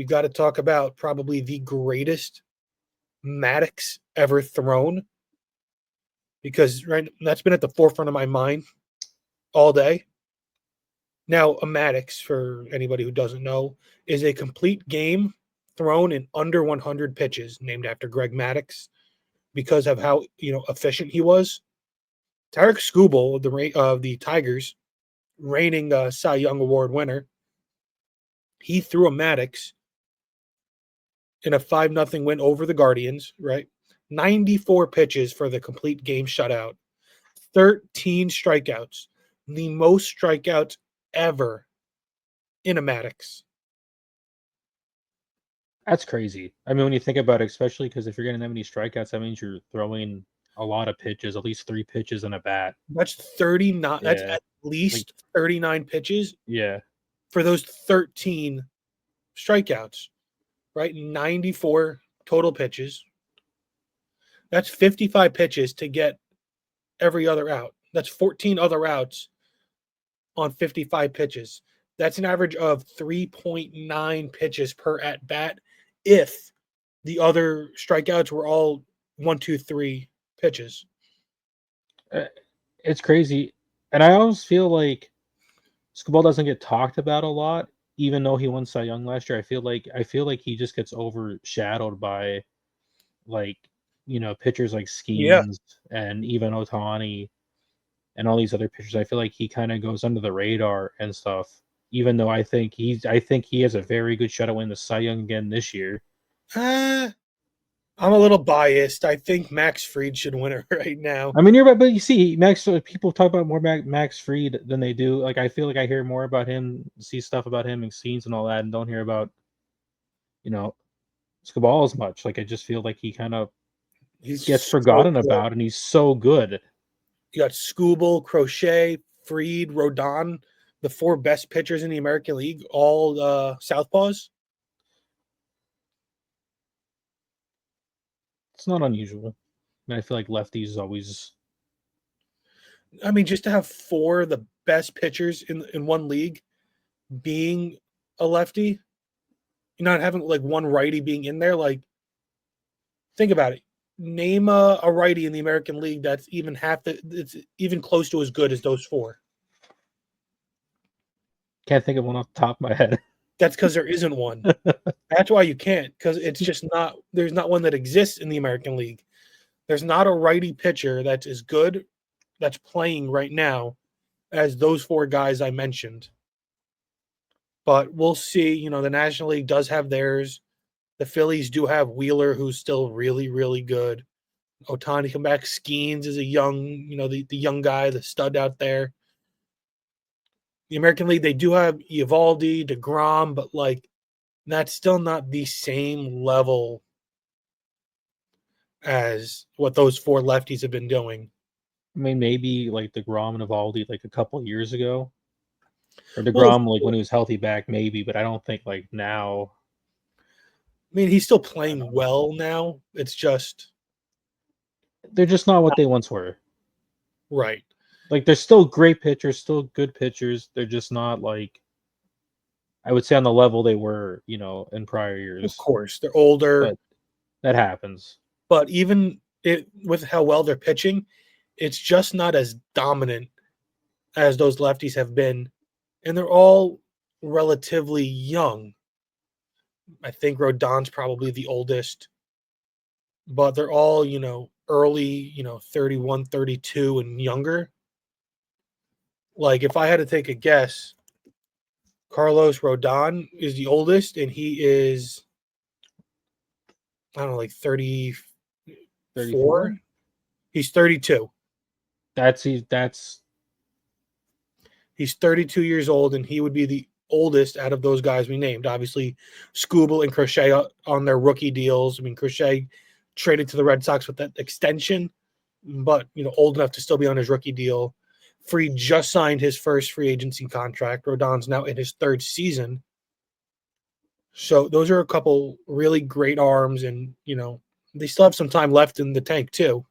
we got to talk about probably the greatest Maddux ever thrown, because that's been at the forefront of my mind all day. Now, a Maddux, for anybody who doesn't know, is a complete game thrown in under 100 pitches, named after Greg Maddux, because of how efficient he was. Tarik Skubal of the Tigers, reigning Cy Young Award winner, he threw a Maddux in a 5-0 win over the Guardians, right? 94 pitches for the complete game shutout, 13 strikeouts, the most strikeouts ever in a Maddux. That's crazy. I mean, when you think about it, especially because if you're getting that many strikeouts, that means you're throwing a lot of pitches, at least 3 pitches in a bat. That's 39. Yeah. That's at least 39 pitches. Yeah. For those 13 strikeouts, right? 94 total pitches. That's 55 pitches to get every other out. That's 14 other outs on 55 pitches. That's an average of 3.9 pitches per at bat if the other strikeouts were all 1, 2, 3 pitches. It's crazy. And I always feel like Skubal doesn't get talked about a lot, even though he won Cy Young last year. I feel like he just gets overshadowed by, like, pitchers like Skeens and even Ohtani and all these other pitchers. I feel like he kind of goes under the radar and stuff, even though I think he has a very good shot at winning the Cy Young again this year. I'm a little biased. I think Max Fried should win it right now. I mean, you're right, but you see, people talk about more Max Fried than they do. Like, I feel like I hear more about him, see stuff about him and scenes and all that, and don't hear about, Skubal as much. Like, I just feel like he kind of gets forgotten about, and he's so good. You got Skubal, Crochet, Fried, Rodon, the 4 best pitchers in the American League, all southpaws. It's not unusual. I mean, I feel like lefties is always. I mean, just to have 4 of the best pitchers in one league being a lefty, not having like one righty being in there. Like, think about it. Name a righty in the American League that's even it's even close to as good as those 4. Can't think of one off the top of my head. That's because there isn't one. That's why you can't, because it's just not. There's not one that exists in the American League. There's not a righty pitcher that's as good, that's playing right now, as those 4 guys I mentioned. But we'll see. The National League does have theirs. The Phillies do have Wheeler, who's still really, really good. Ohtani come back. Skeens is a young, the young guy, the stud out there. The American League, they do have Eovaldi, DeGrom, but like that's still not the same level as what those 4 lefties have been doing. I mean, maybe like DeGrom and Eovaldi like a couple of years ago. Or DeGrom, like when he was healthy back, maybe, but I don't think like now. I mean, he's still playing well now. It's just they're just not what they once were. Right. Like, they're still great pitchers, still good pitchers. They're just not, like, I would say on the level they were, in prior years. Of course. They're older. But that happens. But even with how well they're pitching, it's just not as dominant as those lefties have been. And they're all relatively young. I think Rodon's probably the oldest. But they're all, early, 31, 32 and younger. Like, if I had to take a guess, Carlos Rodon is the oldest, and he is, I don't know, like 34? He's 32. He's 32 years old, and he would be the oldest out of those guys we named. Obviously, Skubal and Crochet on their rookie deals. I mean, Crochet traded to the Red Sox with that extension, but, old enough to still be on his rookie deal. Fried just signed his first free agency contract. Rodon's now in his 3rd season. So those are a couple really great arms, and, they still have some time left in the tank too.